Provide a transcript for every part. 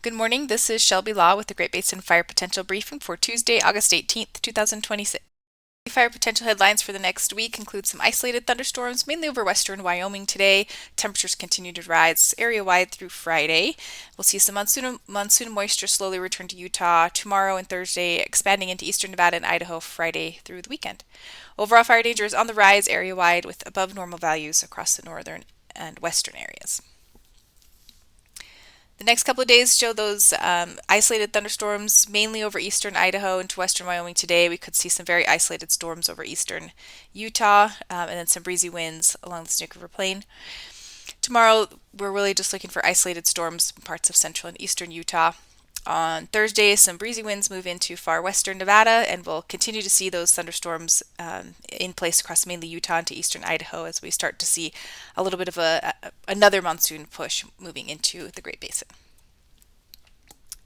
Good morning. This is Shelby Law with the Great Basin Fire Potential Briefing for Tuesday, August 18th, 2026. Fire potential headlines for the next week include some isolated thunderstorms, mainly over western Wyoming today. Temperatures continue to rise area-wide through Friday. We'll see some monsoon moisture slowly return to Utah tomorrow and Thursday, expanding into eastern Nevada and Idaho Friday through the weekend. Overall fire danger is on the rise area-wide with above normal values across the northern and western areas. The next couple of days show those isolated thunderstorms mainly over eastern Idaho into western Wyoming today. We could see some very isolated storms over eastern Utah and then some breezy winds along the Snake River Plain. Tomorrow, we're really just looking for isolated storms in parts of central and eastern Utah. On Thursday, some breezy winds move into far western Nevada, and we'll continue to see those thunderstorms in place across mainly Utah into eastern Idaho as we start to see a little bit of another monsoon push moving into the Great Basin.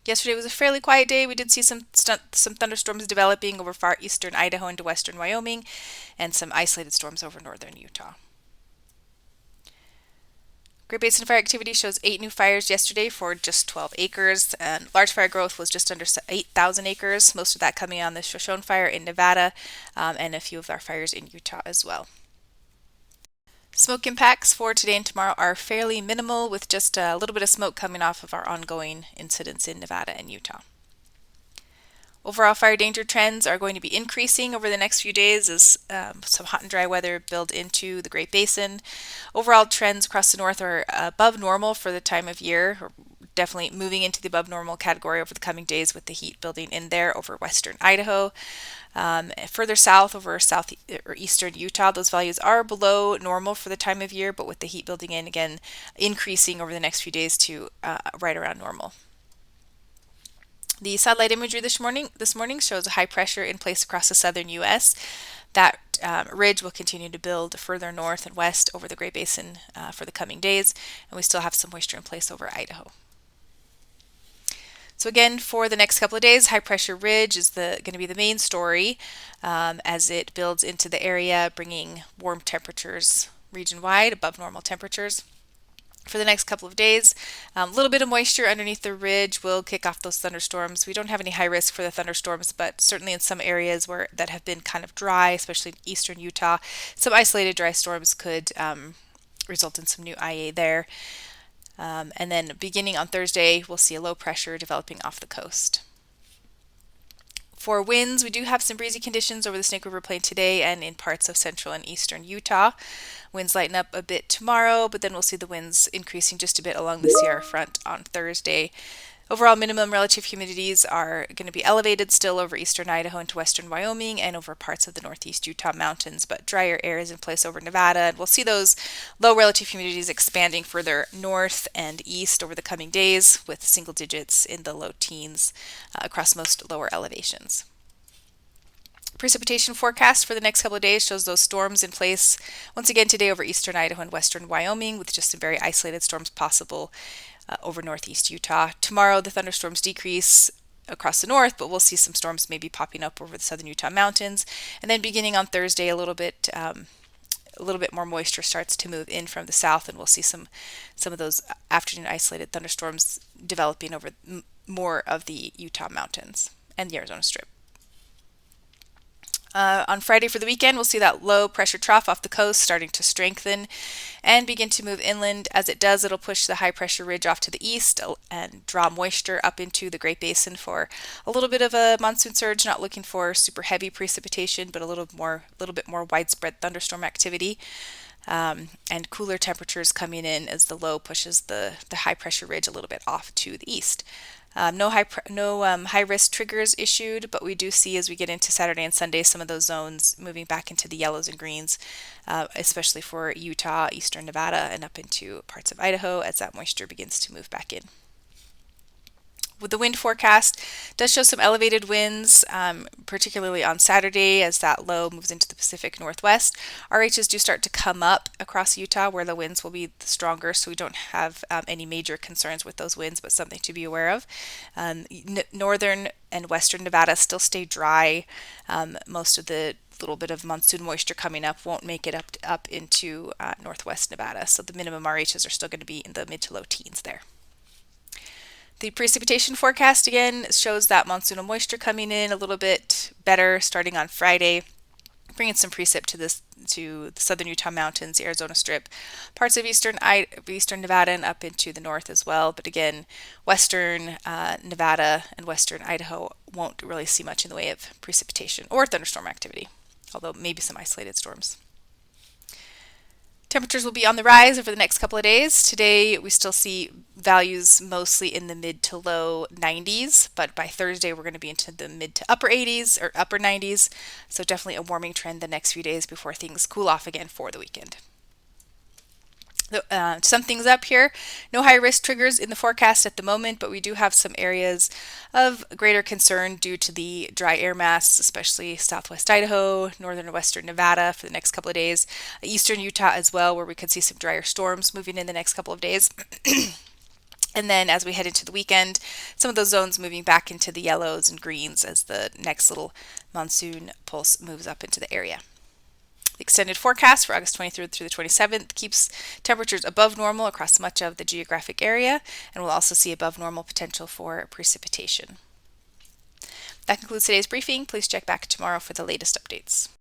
Yesterday was a fairly quiet day. We did see some thunderstorms developing over far eastern Idaho into western Wyoming, and some isolated storms over northern Utah. Great Basin fire activity shows 8 new fires yesterday for just 12 acres, and large fire growth was just under 8,000 acres, most of that coming on the Shoshone fire in Nevada, and a few of our fires in Utah as well. Smoke impacts for today and tomorrow are fairly minimal, with just a little bit of smoke coming off of our ongoing incidents in Nevada and Utah. Overall fire danger trends are going to be increasing over the next few days as some hot and dry weather build into the Great Basin. Overall trends across the north are above normal for the time of year, or definitely moving into the above normal category over the coming days with the heat building in there over western Idaho. Further south over south or eastern Utah, those values are below normal for the time of year, but with the heat building in again, increasing over the next few days to right around normal. The satellite imagery this morning shows a high pressure in place across the southern U.S. That ridge will continue to build further north and west over the Great Basin for the coming days, and we still have some moisture in place over Idaho. So again, for the next couple of days, high pressure ridge is going to be the main story as it builds into the area, bringing warm temperatures region-wide, above normal temperatures. For the next couple of days, a little bit of moisture underneath the ridge will kick off those thunderstorms. We don't have any high risk for the thunderstorms, but certainly in some areas that have been kind of dry, especially in eastern Utah, some isolated dry storms could result in some new IA there. And then beginning on Thursday, we'll see a low pressure developing off the coast. For winds, we do have some breezy conditions over the Snake River Plain today and in parts of central and eastern Utah. Winds lighten up a bit tomorrow, but then we'll see the winds increasing just a bit along the Sierra Front on Thursday. Overall minimum relative humidities are going to be elevated still over eastern Idaho into western Wyoming and over parts of the northeast Utah mountains, but drier air is in place over Nevada, and we'll see those low relative humidities expanding further north and east over the coming days with single digits in the low teens across most lower elevations. Precipitation forecast for the next couple of days shows those storms in place once again today over eastern Idaho and western Wyoming, with just some very isolated storms possible over northeast Utah. Tomorrow the thunderstorms decrease across the north, but we'll see some storms maybe popping up over the southern Utah mountains. And then beginning on Thursday, a little bit more moisture starts to move in from the south, and we'll see some of those afternoon isolated thunderstorms developing over more of the Utah mountains and the Arizona Strip. On Friday for the weekend, we'll see that low pressure trough off the coast starting to strengthen and begin to move inland. As it does, it'll push the high pressure ridge off to the east and draw moisture up into the Great Basin for a little bit of a monsoon surge. Not looking for super heavy precipitation, but a little bit more widespread thunderstorm activity. And cooler temperatures coming in as the low pushes the high pressure ridge a little bit off to the east. No high risk triggers issued, but we do see as we get into Saturday and Sunday some of those zones moving back into the yellows and greens, especially for Utah, eastern Nevada, and up into parts of Idaho as that moisture begins to move back in. With the wind forecast, does show some elevated winds, particularly on Saturday as that low moves into the Pacific Northwest. RHs do start to come up across Utah where the winds will be the stronger, so we don't have any major concerns with those winds, but something to be aware of. Northern and western Nevada still stay dry. Most of the little bit of monsoon moisture coming up won't make it up into northwest Nevada, so the minimum RHs are still going to be in the mid to low teens there. The precipitation forecast again shows that monsoonal moisture coming in a little bit better starting on Friday, bringing some precip to the southern Utah mountains, the Arizona Strip, parts of eastern Nevada, and up into the north as well. But again, western Nevada and western Idaho won't really see much in the way of precipitation or thunderstorm activity, although maybe some isolated storms. Temperatures will be on the rise over the next couple of days. Today, we still see values mostly in the mid to low 90s, but by Thursday, we're going to be into the mid to upper 80s or upper 90s. So definitely a warming trend the next few days before things cool off again for the weekend. Some things up here. No high risk triggers in the forecast at the moment, but we do have some areas of greater concern due to the dry air mass, especially southwest Idaho, northern and western Nevada for the next couple of days, eastern Utah as well, where we could see some drier storms moving in the next couple of days. And then as we head into the weekend, some of those zones moving back into the yellows and greens as the next little monsoon pulse moves up into the area. The extended forecast for August 23rd through the 27th keeps temperatures above normal across much of the geographic area, and we'll also see above normal potential for precipitation. That concludes today's briefing. Please check back tomorrow for the latest updates.